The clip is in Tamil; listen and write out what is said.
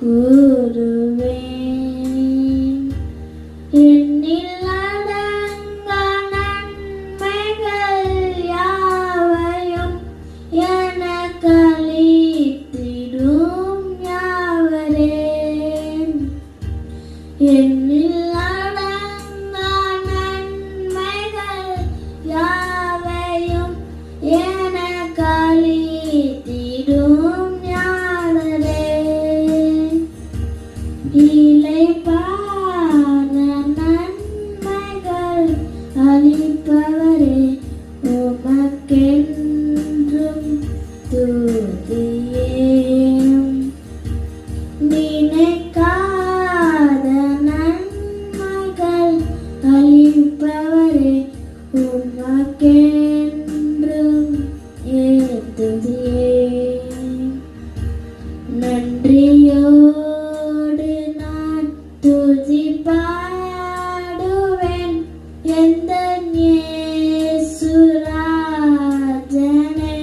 கூறுவேன். எண்ணில் அடங்கா நன்மைகள் யாவையும் எனக்களித்திடும் யாவரே. எண்ணில் அடங்கா நன்மைகள் யாவையும் எனக்களித்திடும் யாவரே. இளைப்பான நன்மைகள் அளிப்பவரே, உமக்கென்றும் துதியே. நினைக்காத நன்மைகள் அளிப்பவரே, உமக்கென்றும் துதியே. நன்றியோடு நான் துதி பாடுவேன் எந்தன் இயேசு ராஜனே.